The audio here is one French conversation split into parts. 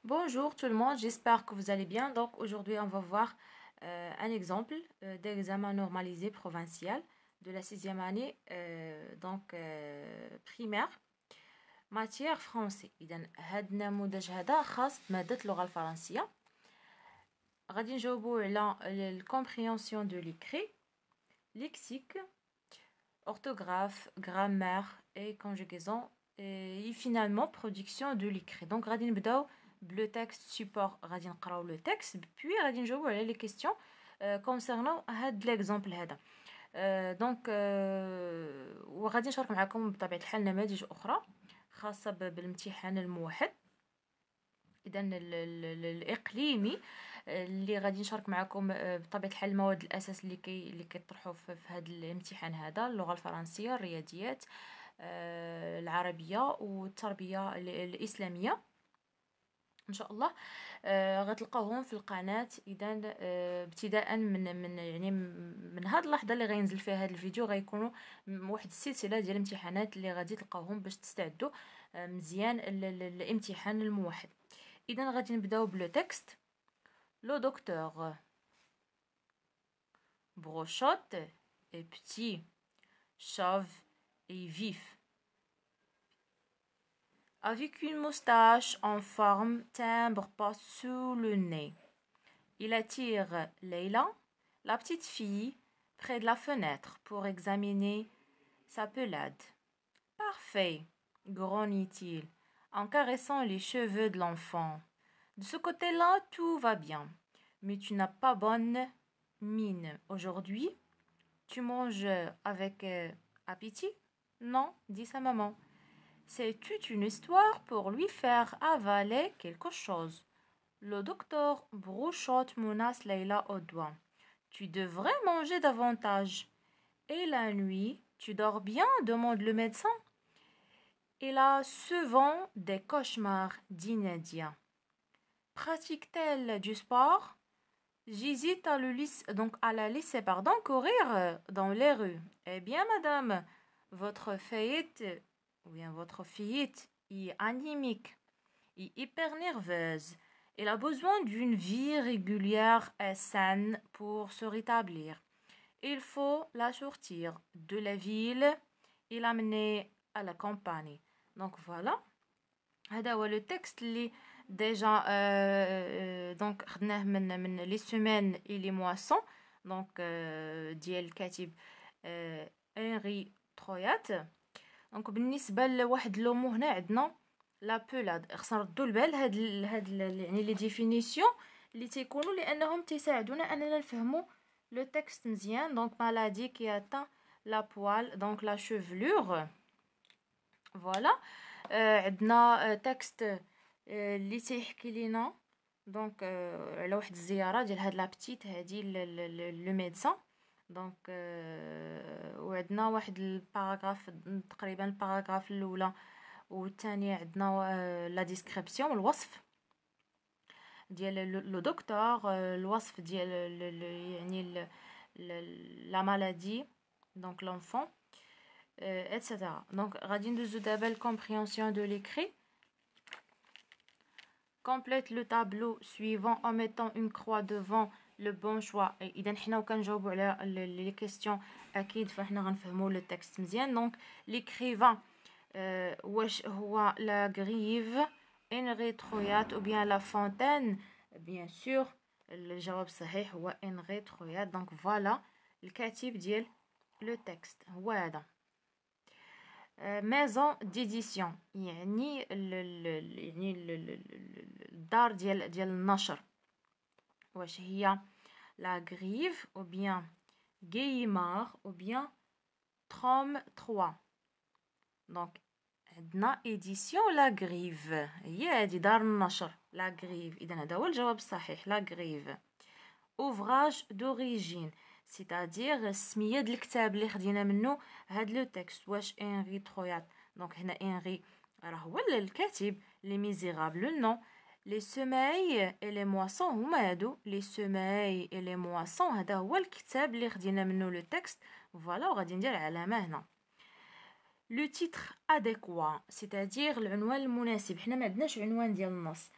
Bonjour tout le monde, j'espère que vous allez bien. Donc aujourd'hui, on va voir un exemple d'examen normalisé provincial de la sixième année, primaire, matière français. إذا هاد النموذج هذا خاص بمادة اللغة الفرنسية. غادي نجاوبو على الكومبريhension de l'écrit, lexique, orthographe, grammaire et conjugaison et finalement production de l'écrit. Donc غادي نبداو le texte support, غادي نقراو le texte puis غادي نجاوبو على les questions concernant هاد l'exemple هذا. دونك وغادي نشارك معكم بطبيعة الحال نماذج أخرى خاصة بالامتحان الموحد، إذا الإقليمي اللي غادي نشارك معكم بطبيعة الحال المواد الأساس اللي كيطرحوا في هذا الامتحان هذا: اللغة الفرنسية، الرياضيات، العربية والتربية الإسلامية ان شاء الله. غتلقاوهم في القناه. اذا ابتداء من هاد اللحظه اللي غينزل فيها هاد الفيديو غيكونوا واحد السلسله ديال الامتحانات اللي غادي تلقاوهم باش تستعدوا مزيان الامتحان الموحد. اذا غادي نبداو بلو تكست. لو دكتور brochotte est petit, chauve et vif, avec une moustache en forme timbre pas sous le nez. Il attire Leila, la petite fille, près de la fenêtre pour examiner sa pelade. Parfait, grogny-t-il en caressant les cheveux de l'enfant. De ce côté-là, tout va bien, mais tu n'as pas bonne mine aujourd'hui. Tu manges avec appétit? Non, dit sa maman. C'est toute une histoire pour lui faire avaler quelque chose. Le docteur brochotte menace Leila au doigt. Tu devrais manger davantage. Et la nuit, tu dors bien? Demande le médecin. Il a souvent des cauchemars, dit Nadia. Pratique-t-elle du sport? J'hésite à la laisser courir dans les rues. Eh bien, madame, votre fillette est anémique et hyper nerveuse. Elle a besoin d'une vie régulière et saine pour se rétablir. Il faut la sortir de la ville et l'amener à la campagne. Donc voilà. هذا هو le texte اللي déjà donc خدناه من les semaines et les moissons. donc ديال الكاتب هنري ترويات. دونك بالنسبه لواحد لومو هنا عندنا لا بولاد. خصنا نردو البال هاد يعني لي ديفينيسيون اللي تيكونوا لانهم تيساعدونا اننا نفهموا لو تكست مزيان. دونك مالادي كي اتان لا بوال دونك لا شيفلور. فوالا. عندنا تكست اللي تيحكي لينا دونك على واحد الزياره ديال هاد لا بتيت هادي لو ميدسان. دونك وعندنا واحد الباراغراف تقريبا الباراغراف الاولى والثانيه عندنا لا ديسكريبسيون الوصف ديال لو دكتور، الوصف ديال يعني لا مالادي دونك لونفون etc. Donc غادي ندوزو دابا الكومبريhension de l'écrit. Complète le tableau suivant en mettant une croix devant le bon choix. اذا حنا وكنجاوبوا على لي كيسيون اكيد فاحنا غنفهموا لو تكست مزيان. دونك l'écrivain واش هو لا غريف انري ترويات ou bien la fontaine؟ bien sûr الجواب الصحيح هو انري ترويات. دونك فوالا الكاتب ديال لو تكست هو هذا. ميزون ديديسيون يعني الدار ديال النشر. واش هي لا غريف او بيان غيمار او بيان تروم 3؟ دونك عندنا اديسيون لا غريف هي هذه دار النشر لا غريف. اذا هذا هو الجواب الصحيح لا غريف. اوفراج دوريجين سيتادير السميه ديال الكتاب اللي خدينا منه هاد لو تكست. واش انري ترويات؟ دونك هنا انري راه هو الكاتب. لي ميزيرابل نو. لي سوماي اي لي مواسون هما هادو. لي سوماي اي لي مواسون هذا هو الكتاب اللي خدينا منه لو تكست. فوالا وغادي ندير علامه هنا. لو تيتر اديكوا سيتادير العنوان المناسب. حنا ما عندناش عنوان ديال النص.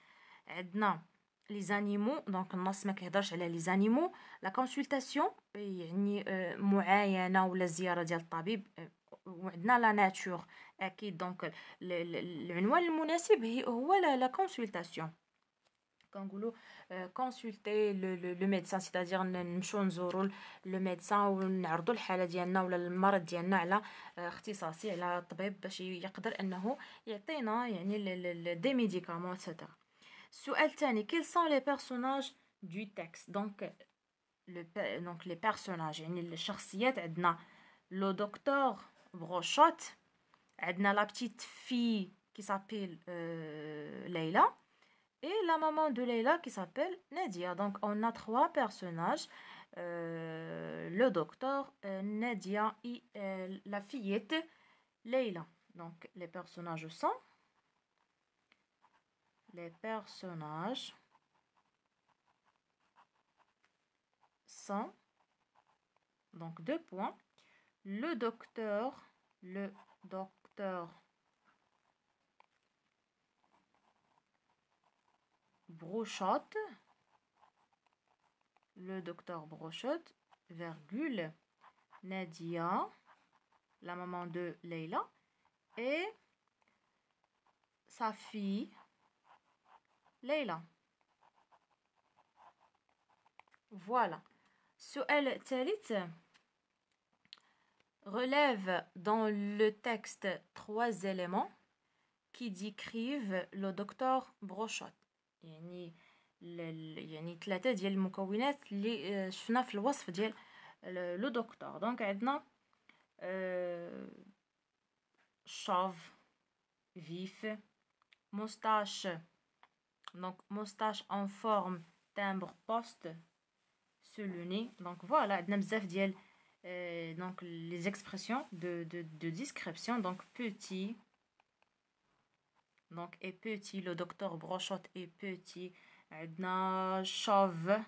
عندنا les animaux donc النص ما كيهضرش على les animaux. la consultation يعني معاينة ولا زيارة ديال الطبيب. وعندنا لا ناتور اكيد دونك العنوان المناسب هو لا كونسلطاسيون. كنقولوا كونسلتي لو ميدسان سيتادير نمشيو نزوروا لو ميدسان ونعرضوا الحاله ديالنا ولا المرض ديالنا على اختصاصي على طبيب باش يقدر انه يعطينا يعني دي ميديكامون اكسترا. السؤال الثاني quels sont les personnages du texte donc les personnages يعني الشخصيات. عندنا لو دكتور بروشوت، عندنا لا بتيت في qui s'appelle Leila et la maman de Leila qui s'appelle Nadia. Donc on a trois personnages, le docteur, Nadia et la fillette Leila. Donc les personnages sont donc 2 points le docteur Brochotte, virgule, Nadia, la maman de Leila, et sa fille, Leila. Voilà. السؤال الثالث relève dans le texte 3 éléments qui décrivent le docteur Brochotte. يعني 3 ديال المكونات اللي شفنا في الوصف ديال لو دكتور. دونك عندنا chauve vif, moustache, donc moustache en forme timbre poste sur le nez. Donc voilà, عندنا بزاف ديال donc les expressions de description. Donc petit, donc est petit, le docteur Brochotte est petit. عندنا chauve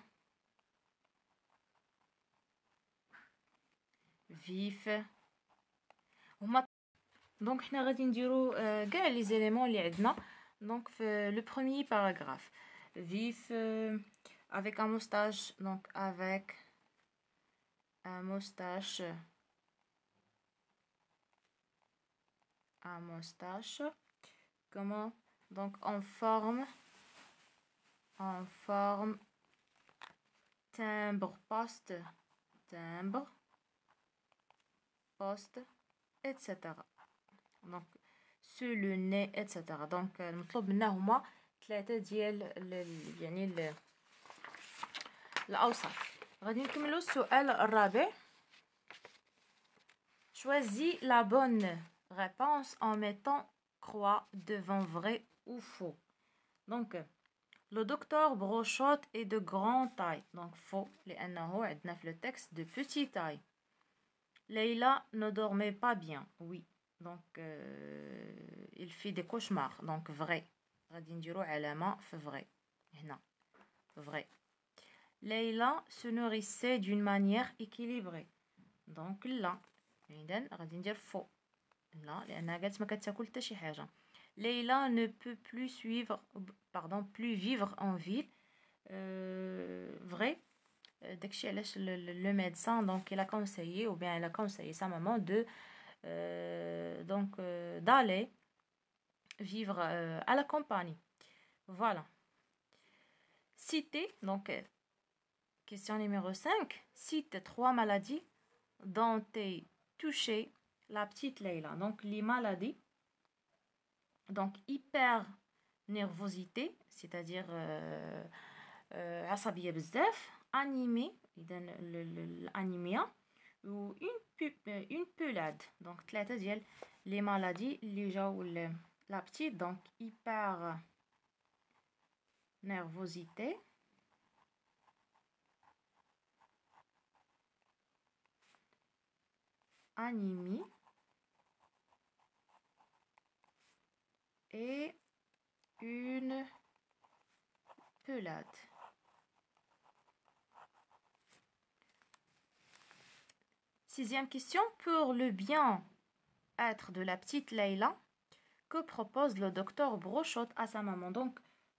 vif هما. دونك حنا غادي نديرو كاع لي زيليمون اللي عندنا. دونك في لو بروميير باراغراف vif avec un moustache, donc avec un moustache comment donc en forme timbre poste etc. donc sur le nez etc. donc المطلوب منا هما 3 ديال يعني الأوصاف. غادي نكملوا السؤال الرابع. Choisis la bonne réponse en mettant croix devant vrai ou faux. Donc le docteur Brochotte est de grande taille. Donc faux لأنه عندنا في le texte de petite taille. Leila ne dormait pas bien. Oui. Donc il fait des cauchemars. Donc vrai. غادي نديرو علامة في vrai. هنا vrai. Leila se nourrissait d'une manière équilibrée. Donc لا. إذن غادي ندير faux. لا لأنها قالت ما كتاكل حتى شي حاجة. Leila ne peut plus vivre en ville. Vrai. داكشي علاش le médecin donc il a conseillé ou bien elle a conseillé sa maman de d'aller vivre à la campagne. Voilà. Citer donc question numéro 5. Cite 3 maladies dont est touchée la petite Leila. Donc les maladies, donc hyper nervosité, c'est-à-dire عصبية بزاف, anémie, l'anémia, ou une pelade. Donc 3 ديال les maladies اللي جاو la petite, donc hyper nervosité, anémie et une pelade. Sixième question. Pour le bien-être de la petite Leila, que propose le docteur Brochotte à sa maman? Donc,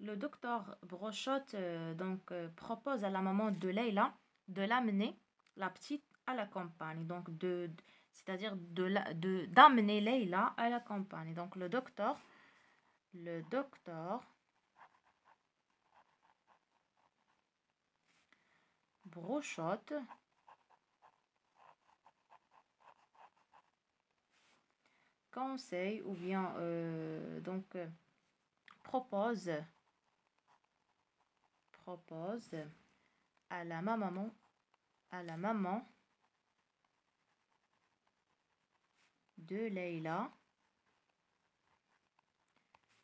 Le docteur Brochotte propose à la maman de Leïla de l'amener, la petite, à la campagne. Donc, c'est-à-dire d'amener Leïla à la campagne. Donc, le docteur Brochotte conseille ou bien propose à la maman de Leïla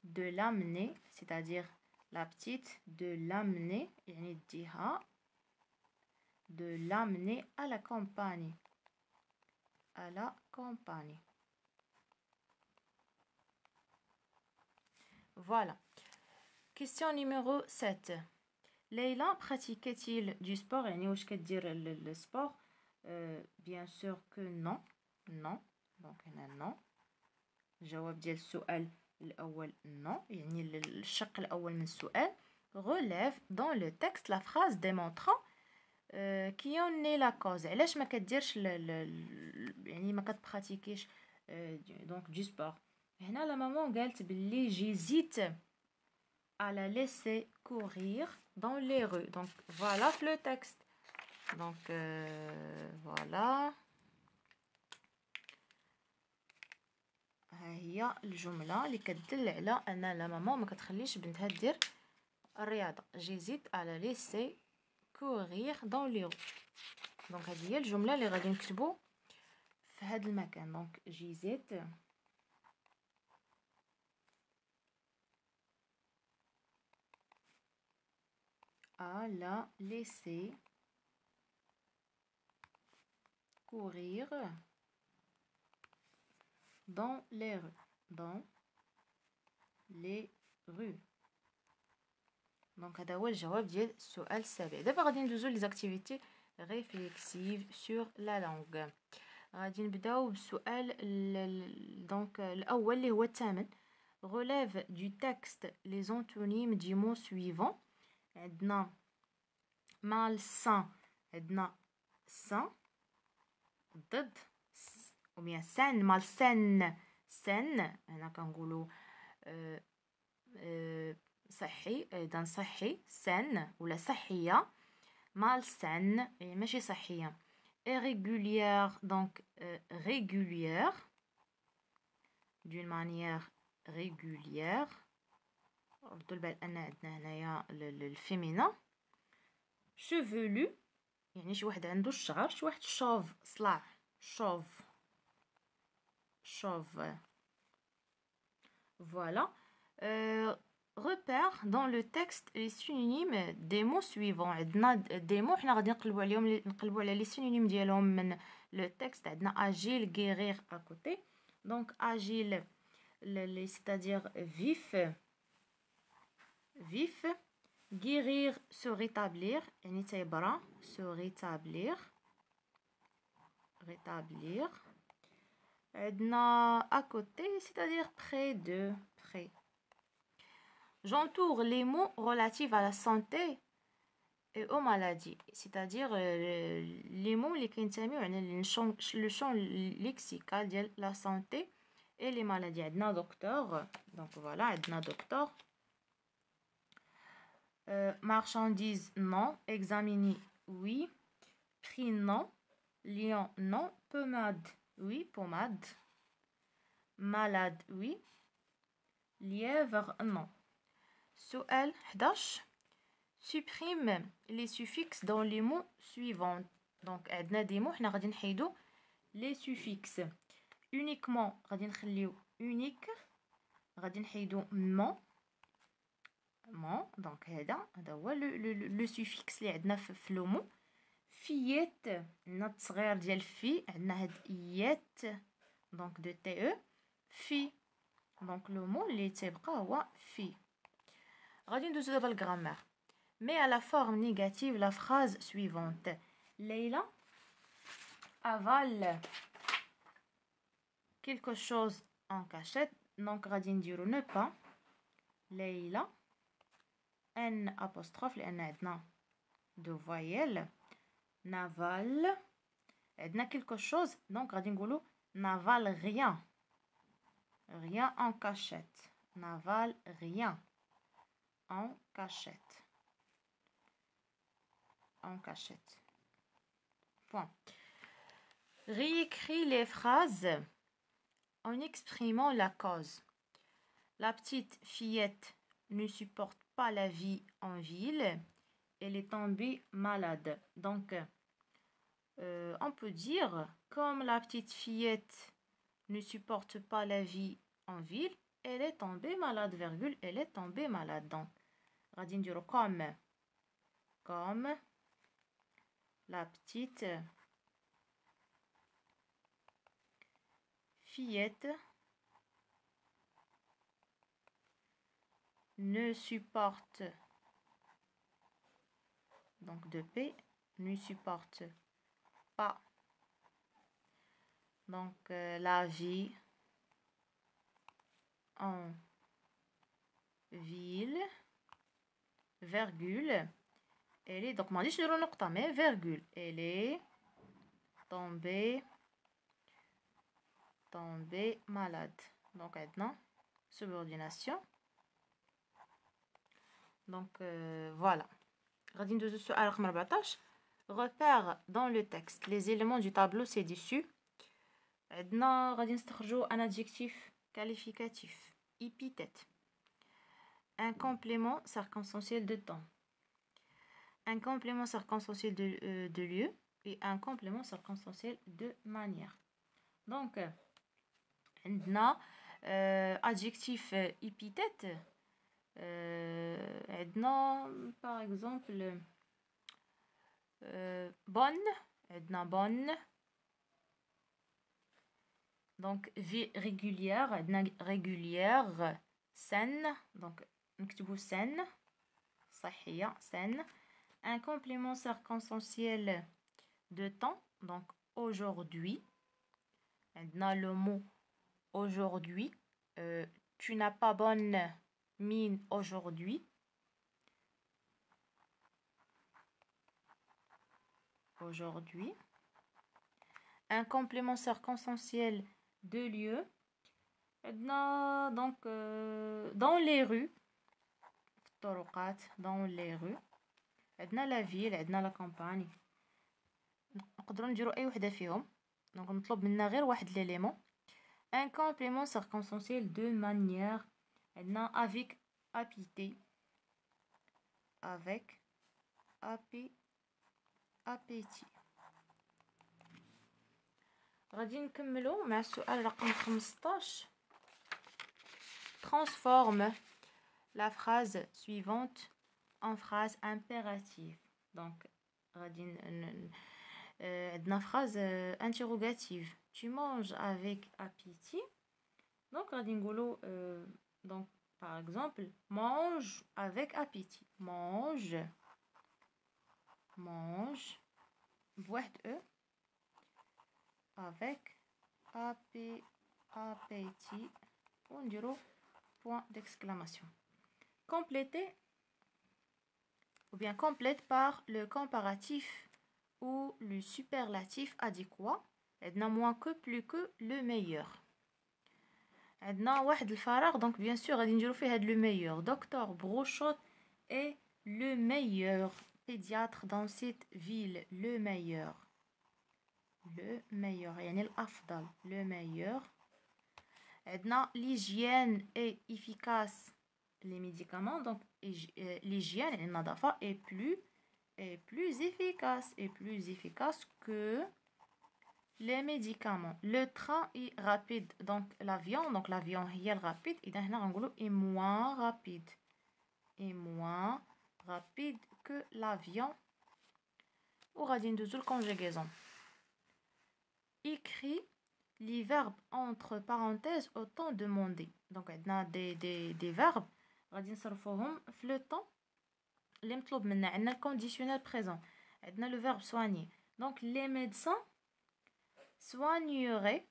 de l'amener, c'est-à-dire la petite, de l'amener à la campagne. Voilà. Question numéro 7. Leïla pratiquait-il du sport? يعني واش كدير le sport? Bien sûr que non. Donc هنا non. الجواب ديال السؤال الأول non. يعني الشق الأول من السؤال. Relève dans le texte la phrase démontrant qui en est la cause. علاش ما كديرش يعني ما كتبراتيكيش donc du sport. هنا la maman قالت باللي j'hésite à la laisser courir dans les rues. Donc voilà le texte. Donc voilà. هي الجملة اللي كتدل على أن لا ماما ما كتخليش بنتها دير الرياضة. j'hésite à la laisser courir dans les rues. دونك هذه هي الجملة اللي غادي نكتبو في هذا المكان. دونك j'hésite à la laisser courir dans les rues. دونك هذا هو الجواب ديال السؤال السابع. دابا غادي ندوزو لي زاكتيفيتي ريفليكسيف سور لا لونغ. غادي نبداو بالسؤال دونك الاول اللي هو الثامن. relève du texte les antonymes du mot suivant. عندنا malsain، عندنا sain ضد ou bien sain malsain sain. هنا كنقولوا صحي، اذا صحي sain ولا صحيه. malsain ماشي صحيه. irrégulière donc régulière d'une manière régulière. ردوا البال ان عندنا هنايا الفيمينا. chevelu يعني شي واحد عنده الشعر، شي واحد شوف صلاع شوف voilà. repère dans le texte les synonymes des mots suivants. عندنا des mots حنا غادي نقلبوا على les synonymes ديالهم من le texte. عندنا agile guérir à côté. donc agile c'est-à-dire vif. guérir se rétablir يعني تيبرا se rétablir. عندنا à côté c'est-à-dire près de. j'entoure les mots relatifs à la santé et aux maladies, c'est-à-dire les mots اللي كينتميو على le champ lexical ديال la santé et les maladies. عندنا docteur. donc voilà عندنا docteur. marchandise non. examiner oui. prix non. lion non. pommade oui. pommade. malade oui. lièvre non. سؤال 11. supprime les suffixes dans les mots suivants. donc عندنا des mots حنا غادي نحيدو les suffixes. uniquement غادي نخليو unique. غادي نحيدو mon. donc هذا هو le suffix اللي عندنا في لو مو. fillette عندنا التصغير ديال في. عندنا هاد يات donc de te. في donc le mot اللي تيبقى هو في. غادي ندوزو دابا الجرامير. mais à la forme négative la phrase suivante. Leïla avale quelque chose en cachette. donc غادي نديرو ne pas. Leïla N apostrophe لأن عندنا deux voyelles. Naval عندنا quelque chose donc غادي نقولو n'avale rien. Rien en cachette. N'avale rien en cachette. En cachette. Point. Réécris les phrases en exprimant la cause. La petite fillette ne supporte pas la vie en ville. Elle est tombée malade. Donc, on peut dire, comme la petite fillette ne supporte pas la vie en ville, elle est tombée malade, virgule, elle est tombée malade. Donc, غادي نديرو comme la petite fillette ne supporte, donc de P, ne supporte pas, donc la vie en ville, virgule, elle est, donc ما غاديش نديرو نقطة mais virgule, elle est tombée malade. Donc maintenant subordination. Donc voilà. غادي ندوزو السؤال رقم 14. Repère dans le texte les éléments du tableau ci-dessus. عندنا غادي نستخرجو un adjectif qualificatif, épithète, un complément circonstanciel de temps, un complément circonstanciel de lieu et un complément circonstanciel de manière. Donc عندنا adjectif épithète. عندنا par exemple bonne, عندنا bonne, donc vie régulière, عندنا régulière, saine, donc نكتبو saine, صحية, saine. Un complément circonstanciel de temps, donc aujourd'hui. عندنا le mot aujourd'hui. Tu n'as pas bonne mine aujourd'hui. Aujourd'hui. Un complément circonstanciel de lieu. Donc dans les rues. Dans les rues. la ville, la campagne. نقدروا نديروا اي وحده فيهم. Donc نطلب منا غير واحد l'élément. Un complément circonstanciel de manière. Avec appétit. Avec appétit. غادي نكملو مع السؤال رقم 15. Transforme la phrase suivante en phrase impérative. Donc غادي عندنا phrase interrogative. Tu manges avec appétit. Donc غادي نقولو donc par exemple mange avec appétit. Mange بواحد e avec appétit ونديرو point d'exclamation. Compléter ou bien complète par le comparatif ou le superlatif adéquat. عندنا moins que, plus que, le meilleur. عندنا واحد الفراغ donc bien sûr غادي نديرو فيه هاد le meilleur. Docteur Brochot est le meilleur pédiatre dans cette ville. Le meilleur يعني الأفضل. Le meilleur. عندنا l'hygiène est efficace les médicaments. Donc l'hygiène يعني النظافة est plus efficace que les médicaments. Le train est rapide. Donc l'avion هي الرapide. إذا هنا غنقولو est moins rapide que l'avion. وغادي ندوزو الconjugaison. Écris les verbes entre parenthèses au temps demandé. Donc عندنا des verbes غادي نصرفوهم في le temps اللي مطلوب منا. عندنا الكونديسيونيل présent. عندنا le verbe soigner. Donc les médecins soigneraient.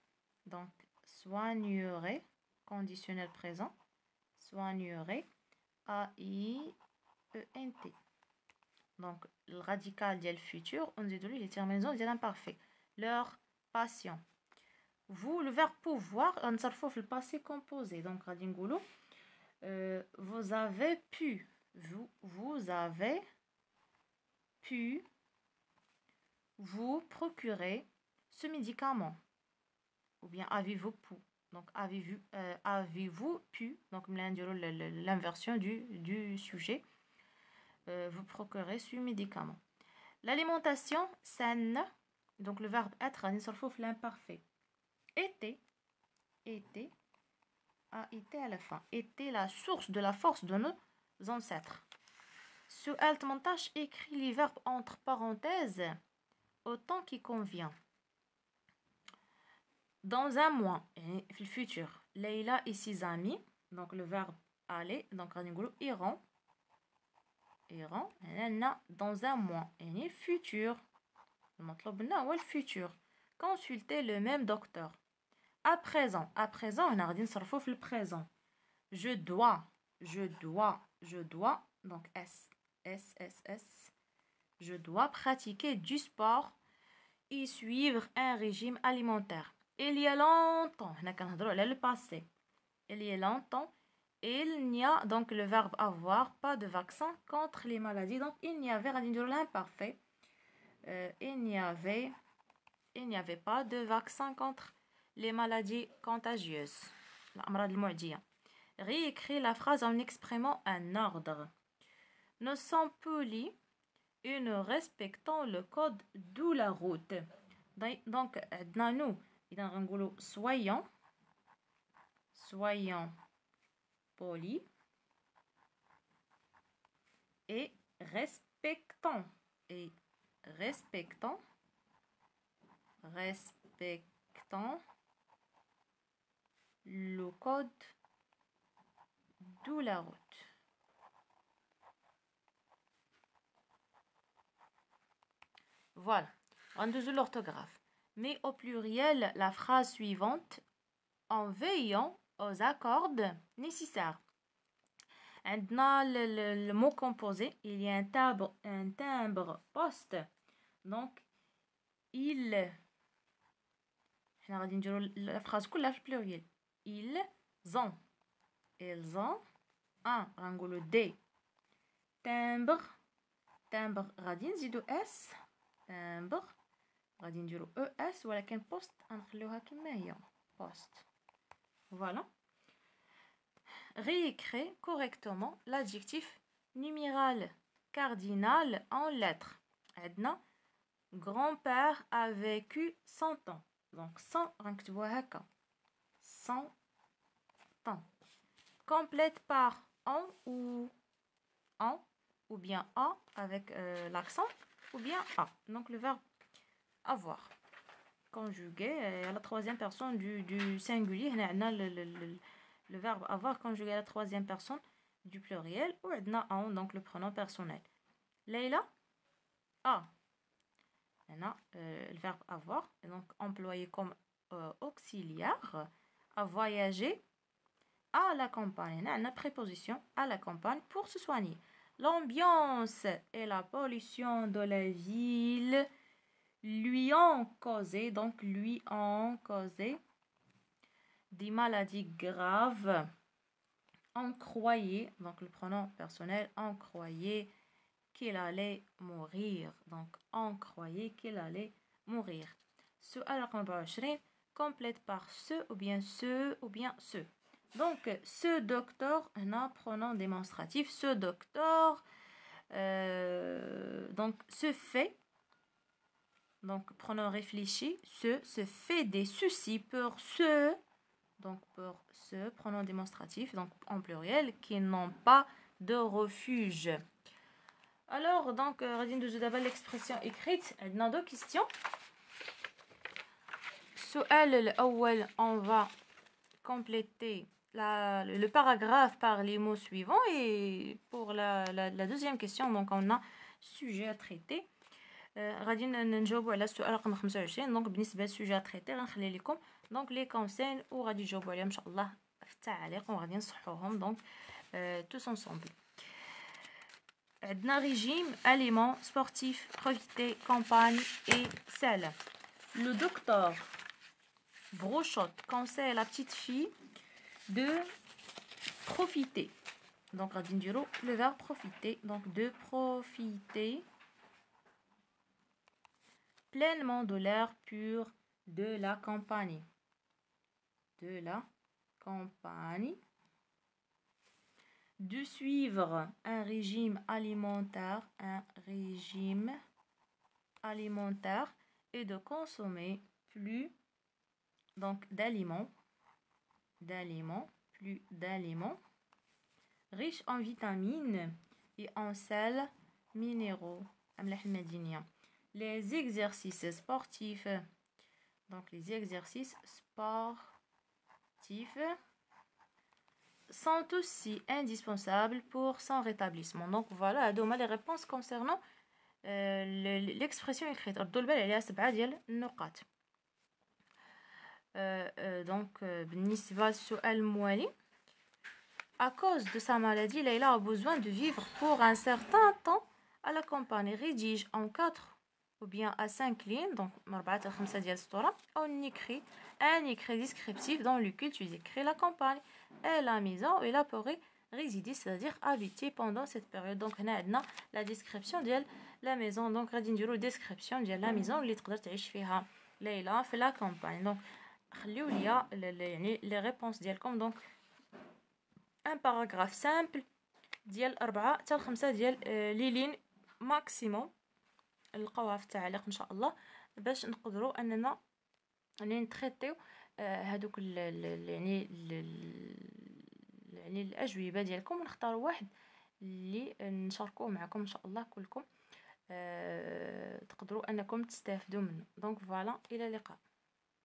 Donc soigneraient, conditionnel présent. Soigneraient. A-I-E ENT. Donc le radical ديال futur on dit les terminaisons ديال imparfait. Leur patient. Vous, le verbe pouvoir, on s'arrête في le passé composé. Donc غادي نقولوا vous avez pu. Vous avez pu vous procurer ce médicament. Ou bien avez-vous pu. Donc avez-vous pu. Donc l'inversion du sujet. Vous procurer ce médicament. L'alimentation saine. Donc le verbe être, on s'arrête l'imparfait. Était a été à la fin. Était la source de la force de nos ancêtres. سؤال 18 écrit les verbes entre parenthèses au temps qui convient. Dans un mois, le futur, Leïla et ses amis, donc le verbe aller, donc iront, dans un mois, le futur, le futur, consulter le même docteur. À présent, on a dit le présent. Je dois, donc S. Je dois pratiquer du sport et suivre un régime alimentaire. Il y a longtemps, on a le passé. Il y a longtemps, il n'y a, donc le verbe avoir, pas de vaccin contre les maladies. Donc il n'y avait, l'imparfait. Il n'y avait pas de vaccin contre les maladies contagieuses. Réécris la phrase en exprimant un ordre. Nous sommes polis et nous respectons le code de la route. Donc, nous, soyons polis et respectons le code de la route. Voilà, on de l'orthographe. Mais au pluriel, la phrase suivante, en veillant aux accords nécessaires. Maintenant, le mot composé, il y a un timbre poste. Donc, la phrase coule pluriel. Ils ont un rangolo D. Timbre, غادي نزيدو S. timbre غادي نديرو ES ولكن poste غنخليوها كما هي poste. Voilà. Réécrire correctement l'adjectif numéral cardinal en lettres. عندنا grand-père a vécu 100 ans. Donc 100 غنكتبوها هكا 100 ans. Complète par en ou bien a avec l'accent ou bien a. Donc le verbe avoir conjugué à la troisième personne du singulier. Le verbe avoir conjugué à la troisième personne du pluriel ou a, donc le pronom personnel. Leïla a. Le verbe avoir est donc employé comme auxiliaire. A voyager à la campagne. La préposition à la campagne pour se soigner. L'ambiance et la pollution de la ville lui ont causé des maladies graves. On croyait, donc le pronom personnel, on croyait qu'il allait mourir. Donc on croyait qu'il allait mourir. السؤال رقم 24 complète par ce ou bien ce. Donc, ce docteur, un pronom démonstratif, ce docteur, donc, se fait, donc, pronom réfléchi, se fait des soucis pour ceux, donc, pour ce pronom démonstratif, donc, en pluriel, qui n'ont pas de refuge. Alors, donc, d'abord l'expression écrite, on a deux questions. السؤال الأول, on va compléter le paragraphe par les mots suivants et pour la deuxième question donc on a sujet à traiter غادي نجاوبوا على السؤال رقم 25 دونك بالنسبه للسوجي تريتي غنخلي لكم دونك لي كونسين وغادي تجاوبوا عليهم ان شاء الله في التعليق وغادي نصحوهم دونك tous ensemble. عندنا régime, aliments, sportifs, profiter, campagne et sel. Le docteur Brochotte conseille à la petite fille de profiter. Donc, on va dire le verbe profiter. Donc, de profiter pleinement de l'air pur de la campagne. De la campagne. De suivre un régime alimentaire et de consommer plus d'aliments riches en vitamines et en sels minéraux. Les exercices sportifs. Donc les exercices sportifs sont aussi indispensables pour son rétablissement. Donc voilà, هذوما les réponses concernant l'expression écrite. ردوا البال عليها 7 ديال النقاط. Donc بالنسبة للسؤال الموالي, à cause de sa maladie, Leïla a besoin de vivre pour un certain temps à la campagne. Rédige en 4 ou bien à 5 lignes, donc 4 à 5 ديال السطورة, un écrit descriptif dans lequel tu décris la campagne et la maison où il a pourrait résider, c'est-à-dire habiter pendant cette période. Donc هنا عندنا la description ديال la maison. Donc غادي نديرو description ديال la maison اللي تقدر تعيش فيها ليلى في la campagne. Donc خليو ليا يعني les réponses ديالكم. Donc un paragraphe simple ديال 4 حتى 5 ديال لي لين ماكسيموم نلقاوها في التعليق ان شاء الله, باش نقدروا اننا نتريتيو هذوك يعني الاجوبه ديالكم, ونختاروا واحد اللي نشاركوه معكم ان شاء الله كلكم تقدروا انكم تستافدوا منه. دونك فوالا, الى اللقاء.